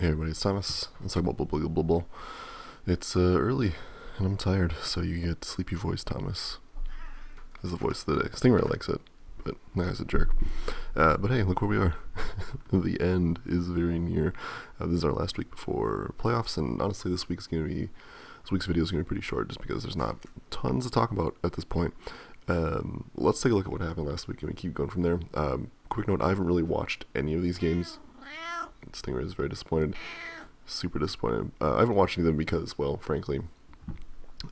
Hey everybody, it's Thomas. Let's talk about BBLoBB. It's early and I'm tired, so you get sleepy voice Thomas is the voice of the day. Stingray likes it, but that guy's a jerk. But hey, look where we are. The end is very near. This is our last week before playoffs, and honestly, this week's video is gonna be pretty short, just because there's not tons to talk about at this point. Let's take a look at what happened last week, and we keep going from there. Quick note: I haven't really watched any of these games. Stingray is very disappointed, super disappointed. I haven't watched any of them because, well, frankly,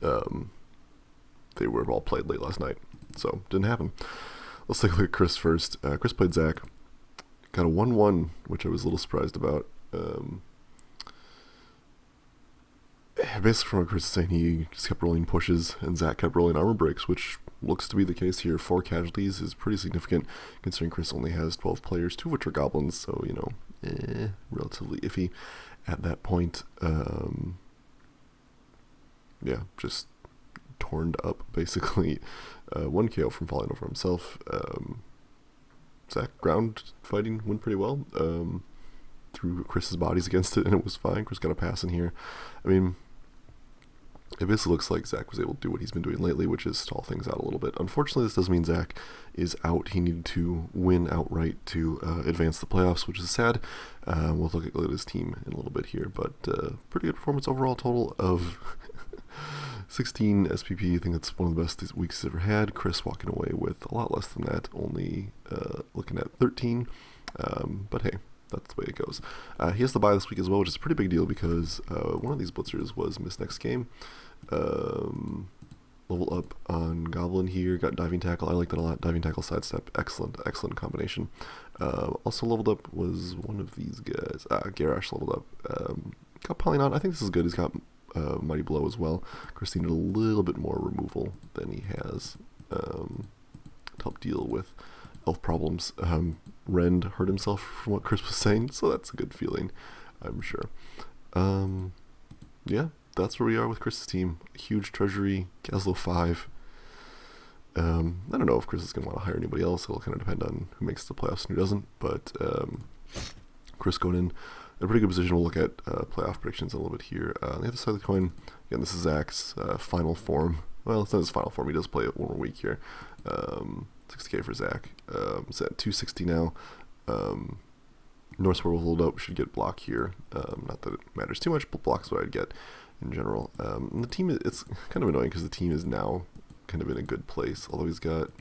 they were all played late last night, so didn't happen. Let's take a look at Chris first. Chris played Zach, got a 1-1, which I was a little surprised about. Basically, from what Chris is saying, he just kept rolling pushes, and Zach kept rolling armor breaks, which looks to be the case here. 4 casualties is pretty significant, considering Chris only has 12 players, 2 of which are goblins, so, you know, relatively iffy at that point. Yeah, just torn up, basically. 1 KO from falling over himself. Zach ground fighting went pretty well. Threw Chris's bodies against it, and it was fine. Chris got a pass in here. I mean, it basically looks like Zach was able to do what he's been doing lately, which is stall things out a little bit. Unfortunately, this does mean Zach is out. He needed to win outright to advance the playoffs, which is sad. We'll look at his team in a little bit here, but pretty good performance overall. Total of 16 SPP. I think that's one of the best weeks he's ever had. Chris walking away with a lot less than that, only looking at 13. But hey, that's the way it goes. He has to buy this week as well, which is a pretty big deal because one of these blitzers was missed next game. Level up on Goblin here, got diving tackle. I like that a lot. Diving tackle, sidestep, excellent combination. Also leveled up was one of these guys. Garrosh leveled up. Got Polynon. I think this is good. He's got Mighty Blow as well. Chris needed a little bit more removal than he has to help deal with elf problems. Rend hurt himself from what Chris was saying, so that's a good feeling, I'm sure. Yeah, that's where we are with Chris's team. Huge treasury, Caslo 5. I don't know if Chris is going to want to hire anybody else. It'll kind of depend on who makes the playoffs and who doesn't, but Chris going in a pretty good position. We'll look at playoff predictions a little bit here. On the other side of the coin, again, this is Zach's final form. Well, it's not his final form. He does play it one more week here. 6K for Zach. It's at 260 now. North Werewolf hold up. Should get block here. Not that it matters too much, but block is what I'd get in general. And the team, it's kind of annoying because the team is now kind of in a good place. Although he's got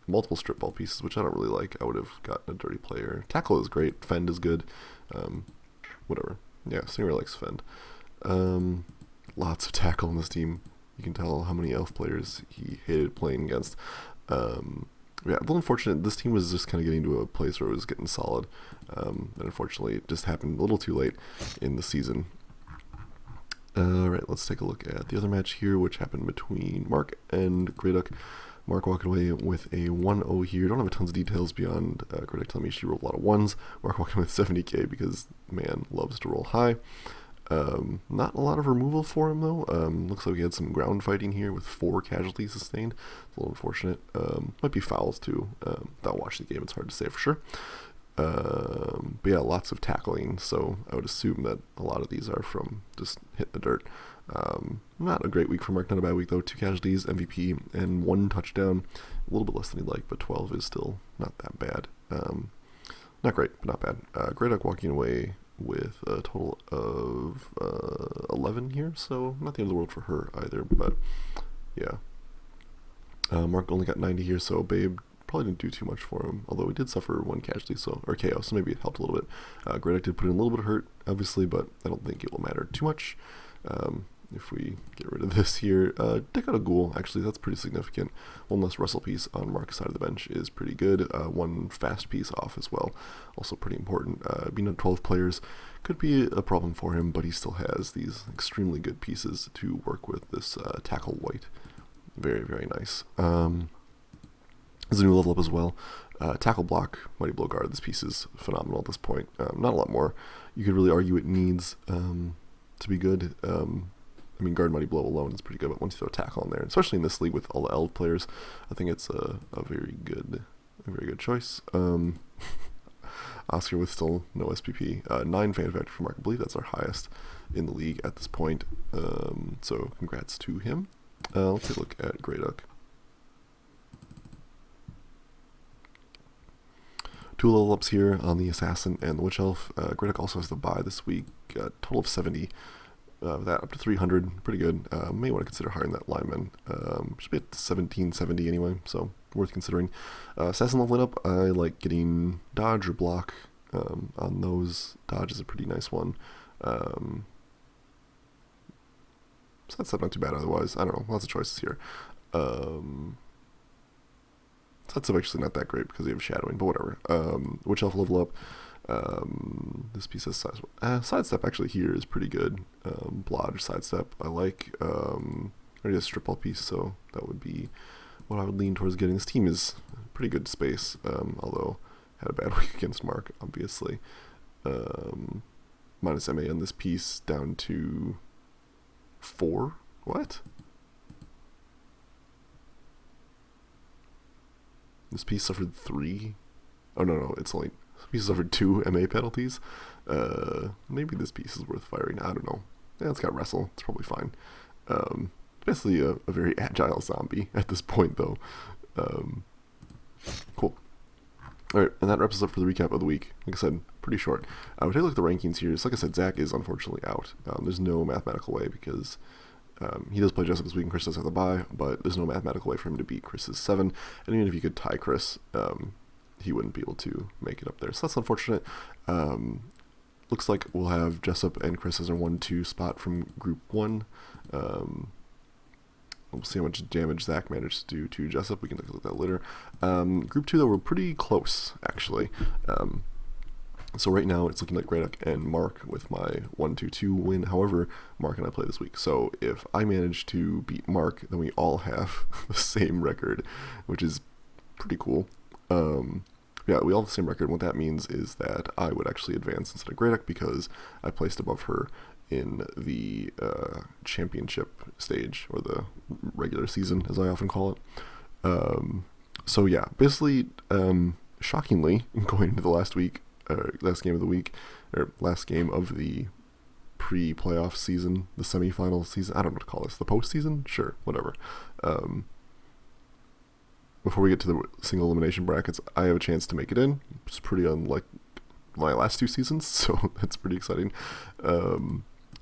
multiple strip ball pieces, which I don't really like. I would have gotten a dirty player. Tackle is great. Fend is good. Whatever. Yeah, Stingray likes Fend. Lots of tackle in this team. You can tell how many elf players he hated playing against. Yeah, a little unfortunate. This team was just kind of getting to a place where it was getting solid. And unfortunately, it just happened a little too late in the season. Alright, let's take a look at the other match here, which happened between Mark and Greyduck. Mark walking away with a 1-0 here. Don't have tons of details beyond Greyduck telling me she rolled a lot of 1s. Mark walking with 70k because, man, loves to roll high. Not a lot of removal for him, though. Looks like we had some ground fighting here with 4 casualties sustained. It's a little unfortunate. Might be fouls, too. Without watching the game, it's hard to say for sure. But yeah, lots of tackling, so I would assume that a lot of these are from just hitting the dirt. Not a great week for Mark, not a bad week, though. 2 casualties, MVP, and 1 touchdown. A little bit less than he'd like, but 12 is still not that bad. Not great, but not bad. Greyduck walking away with a total of 11 here, so not the end of the world for her either, but yeah. Mark only got 90 here, so Babe probably didn't do too much for him, although he did suffer 1 casualty, or KO, so maybe it helped a little bit. Greyduck did put in a little bit of hurt, obviously, but I don't think it will matter too much. If we get rid of this here, take out a ghoul, actually, that's pretty significant. 1 less wrestle piece on Mark's side of the bench is pretty good. 1 fast piece off as well, also pretty important. Being at 12 players could be a problem for him, but he still has these extremely good pieces to work with. This tackle white, very, very nice. There's a new level up as well. Tackle block, Mighty Blow guard, this piece is phenomenal at this point. Not a lot more. You could really argue it needs to be good. I mean, guard Mighty Blow alone is pretty good, but once you throw a tackle in there, especially in this league with all the elf players, I think it's a very good choice. Oscar with still no SPP. 9 fan factor for Mark. I believe that's our highest in the league at this point. So congrats to him. Let's take a look at Grey Duck. 2 level ups here on the Assassin and the Witch Elf. Grey Duck also has the buy this week. Total of 70. That up to 300. Pretty good. May want to consider hiring that lineman. Should be at 1770 anyway, so worth considering. Assassin leveling up. I like getting dodge or block on those. Dodge is a pretty nice one. So that's not too bad otherwise. I don't know. Lots of choices here. That's actually not that great because they have shadowing, but whatever. Witch Elf level up. This piece has sidestep actually here is pretty good. Blodge sidestep I like. I already have strip all piece, so that would be what I would lean towards getting. This team is pretty good space, although had a bad week against Mark, obviously. Minus MA on this piece down to 4. What? This piece suffered 3. Oh no, it's only this piece suffered 2 MA penalties. Maybe this piece is worth firing. I don't know. Yeah, it's got wrestle. It's probably fine. Basically a very agile zombie at this point, though. Cool. Alright, and that wraps us up for the recap of the week. Like I said, pretty short. We'll take a look at the rankings here. So like I said, Zach is unfortunately out. There's no mathematical way because he does play Jessup this week and Chris does have the bye, but there's no mathematical way for him to beat Chris's 7. And even if he could tie Chris, he wouldn't be able to make it up there. So that's unfortunate. Looks like we'll have Jessup and Chris as our 1-2 spot from Group 1. We'll see how much damage Zach managed to do to Jessup. We can look at that later. Group 2, though, we're pretty close, actually. So right now, it's looking like Grey Duck and Mark with my 1-2-2 win. However, Mark and I play this week. So if I manage to beat Mark, then we all have the same record, which is pretty cool. Yeah, we all have the same record. What that means is that I would actually advance instead of Grey Duck because I placed above her in the championship stage, or the regular season, as I often call it. So yeah, basically, shockingly, going into the last game of the week, or last game of the pre-playoff season, the semi-final season, I don't know what to call this, the postseason? Sure, whatever. Before we get to the single elimination brackets, I have a chance to make it in. It's pretty unlike my last 2 seasons, so that's pretty exciting.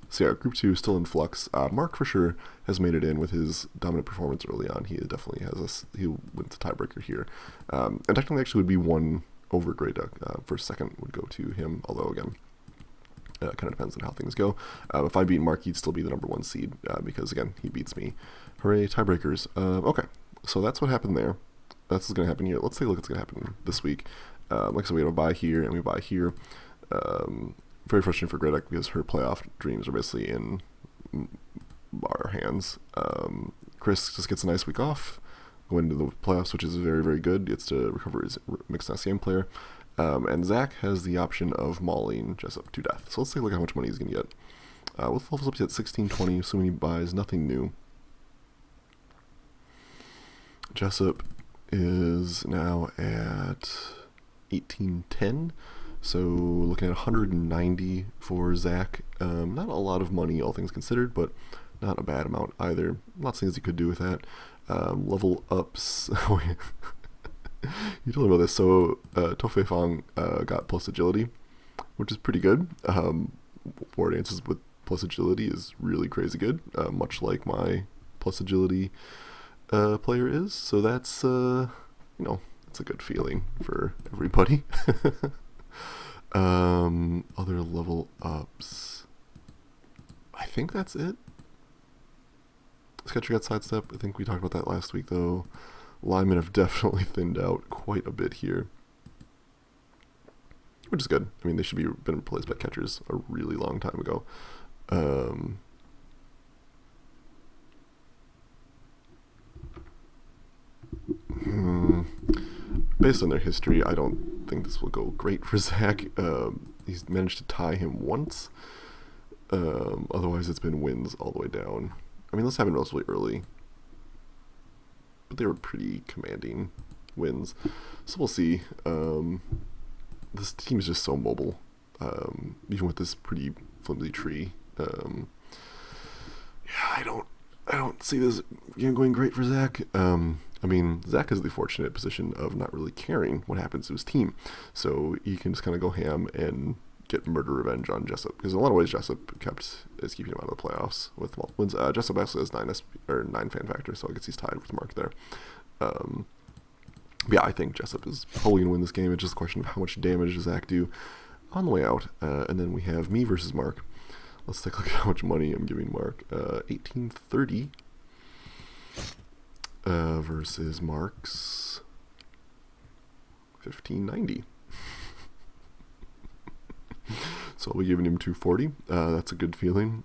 So yeah, Group 2 is still in flux. Mark for sure has made it in with his dominant performance early on. He definitely has he wins the tiebreaker here. And technically actually would be 1 over Grey Duck. First, second would go to him, although again, it kind of depends on how things go. If I beat Mark, he'd still be the number 1 seed, because again, he beats me. Hooray, tiebreakers. Okay, so that's what happened there. That's what's going to happen here. Let's take a look at what's going to happen this week. Like I said, we have a bye here, and we buy here. Very frustrating for Grey Duck because her playoff dreams are basically in our hands. Chris just gets a nice week off, going into the playoffs, which is very, very good. Gets to recover his mixed nice game player. And Zach has the option of mauling Jessup to death. So let's take a look at how much money he's going to get. With levels up to 1620, assuming he buys nothing new. Jessup is now at 1810. So looking at 190 for Zach. Not a lot of money, all things considered, but not a bad amount either. Lots of things you could do with that. Level ups. You told me about this. So Tofei Fong got plus agility, which is pretty good. Board answers with plus agility is really crazy good, much like my plus agility player is. So that's it's a good feeling for everybody. Other level ups. I think that's it. Sketcher got sidestep. I think we talked about that last week, though. Linemen have definitely thinned out quite a bit here, which is good. I mean, they should be been replaced by catchers a really long time ago. Based on their history, I don't think this will go great for Zach. He's managed to tie him once. Otherwise, it's been wins all the way down. I mean, this happened relatively early, but they were pretty commanding wins. So we'll see. this team is just so mobile, even with this pretty flimsy tree. Yeah, I don't see this game going great for Zach. I mean, Zach is the fortunate position of not really caring what happens to his team, so he can just kind of go ham and get murder revenge on Jessup, because in a lot of ways Jessup is keeping him out of the playoffs with multiple wins. Jessup actually has 9 fan factor, so I guess he's tied with Mark there. Yeah, I think Jessup is probably going to win this game. It's just a question of how much damage does Zach do on the way out. And then we have me versus Mark. Let's take a look at how much money I'm giving Mark. 1830 versus Mark's 1590. So I'll be giving him 240. That's a good feeling.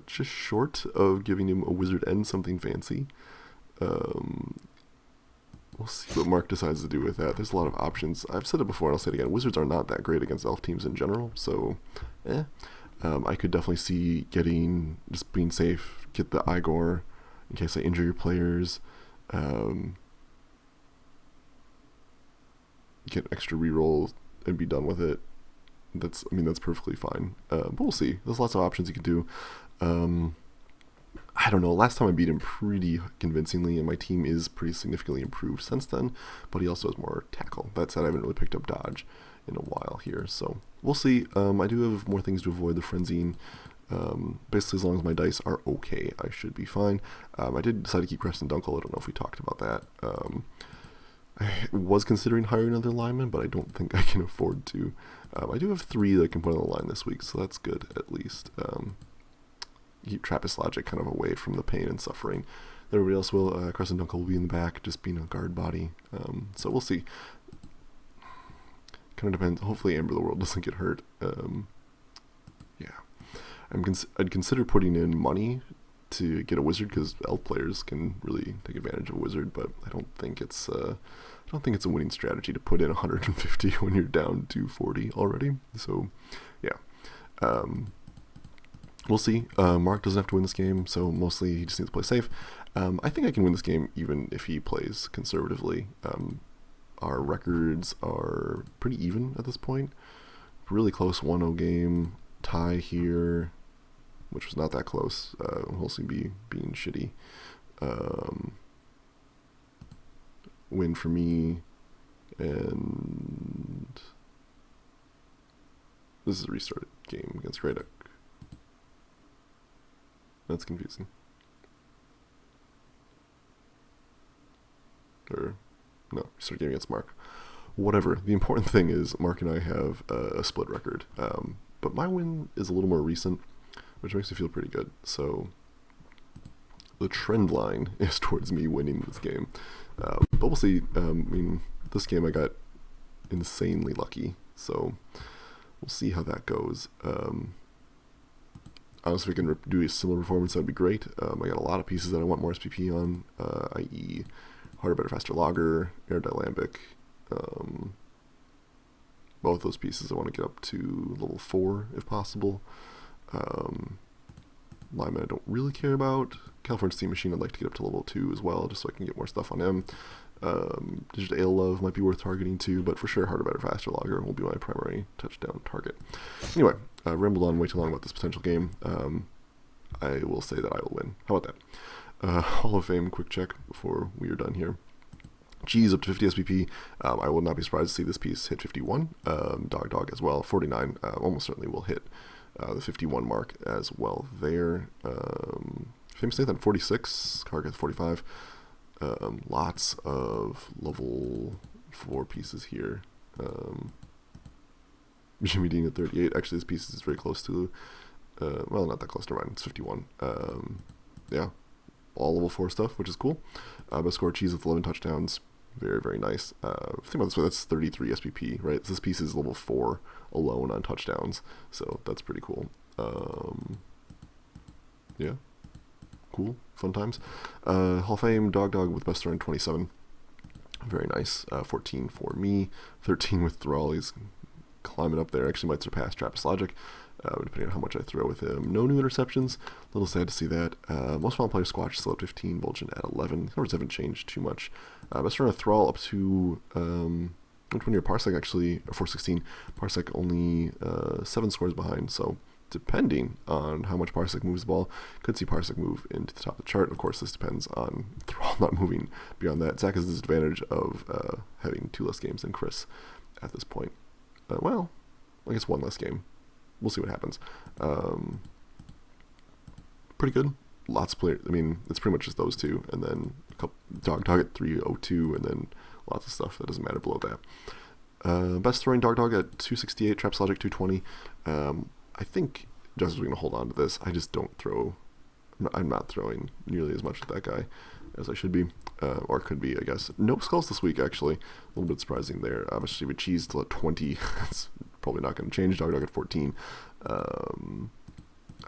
Just short of giving him a wizard and something fancy. We'll see what Mark decides to do with that. There's a lot of options. I've said it before and I'll say it again. Wizards are not that great against elf teams in general, so I could definitely see just being safe, get the Igor in case I injure your players, get extra reroll and be done with it. That's perfectly fine. But we'll see. There's lots of options you can do. I don't know. Last time I beat him pretty convincingly, and my team is pretty significantly improved since then. But he also has more tackle. That said, I haven't really picked up dodge in a while here, so we'll see. I do have more things to avoid the frenzying. Basically, as long as my dice are okay, I should be fine. I did decide to keep Preston Dunkel. I don't know if we talked about that. I was considering hiring another lineman, but I don't think I can afford to. I do have 3 that I can put on the line this week, so that's good at least. Keep Trappist Logic kind of away from the pain and suffering. Everybody else will. Crescent Dunkel will be in the back, just being a guard body. So we'll see. Kind of depends. Hopefully Amber the World doesn't get hurt. Yeah. I'd consider putting in money to get a wizard, because elf players can really take advantage of a wizard, but I don't think it's a winning strategy to put in 150 when you're down to 40 already. So yeah. We'll see. Mark doesn't have to win this game, so mostly he just needs to play safe. I think I can win this game even if he plays conservatively. Our records are pretty even at this point. Really close 1-0 game. Tie here, which was not that close. Mostly being shitty. Win for me. And this is a restarted game against Grey Duck. That's confusing. Or, no, restarted game against Mark. Whatever. The important thing is Mark and I have a split record. But my win is a little more recent, which makes me feel pretty good. So the trend line is towards me winning this game. But we'll see. This game I got insanely lucky. So we'll see how that goes. Honestly, if we can do a similar performance, that'd be great. I got a lot of pieces that I want more SPP on, i.e. Harder, Better, Faster, Logger, Aerodynamic. Both those pieces I want to get up to level 4 if possible. Lyman I don't really care about. California Steam Machine I'd like to get up to level 2 as well, just so I can get more stuff on him. Digital Ale Love might be worth targeting too, but for sure Harder, Better, Faster, Logger will be my primary touchdown target. Anyway, rambled on way too long about this potential game. I will say that I will win. How about that? Hall of Fame quick check before we are done here. G's up to 50 SPP. I will not be surprised to see this piece hit 51. Dog as well. 49 almost certainly will hit the 51 mark as well there. Famous Nathan 46. Kargath 45. Lots of level 4 pieces here. Jimmy Dean at 38. Actually, this piece is very close to, well, not that close to mine. It's 51. Yeah, all level 4 stuff, which is cool. Best score Cheese with 11 touchdowns. Very, very nice. Think about this way, that's 33 SPP, right? So this piece is level 4 alone on touchdowns, so that's pretty cool. Yeah, cool, fun times. Hall of Fame, Dog with best throw in 27. Very nice. 14 for me, 13 with Thrall. He's climbing up there. Actually might surpass Trappist Logic, depending on how much I throw with him. No new interceptions. A little sad to see that. Most fun player Squatch still at 15, Bulgin at 11. Numbers haven't changed too much. Best run of Thrall up to 20 Parsec actually, or 416. Parsec only 7 scores behind, so depending on how much Parsec moves the ball, could see Parsec move into the top of the chart. Of course, this depends on Thrall not moving beyond that. Zach has the disadvantage of having 2 less games than Chris at this point. Well, I guess 1 less game. We'll see what happens. Pretty good. Lots of players. I mean, it's pretty much just those 2, and then a couple Dog at 302, and then lots of stuff that doesn't matter below that. Best throwing Dog at 268, Traps Logic 220. I think Justice is going to hold on to this. I just don't throw. I'm not throwing nearly as much with that guy as I should be, or could be, I guess. No skulls this week, actually. A little bit surprising there. Especially with Cheese still at 20. That's probably not going to change. Dog at 14.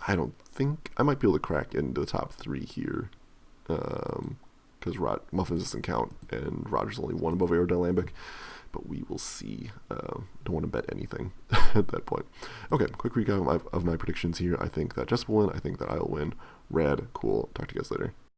I don't think I might be able to crack into the top 3 here, because Muffins doesn't count, and Roger's only 1 above Aerodynamic. But we will see. Don't want to bet anything at that point. Okay, quick recap of my predictions here. I think that Jess will win. I think that I'll win. Rad, cool. Talk to you guys later.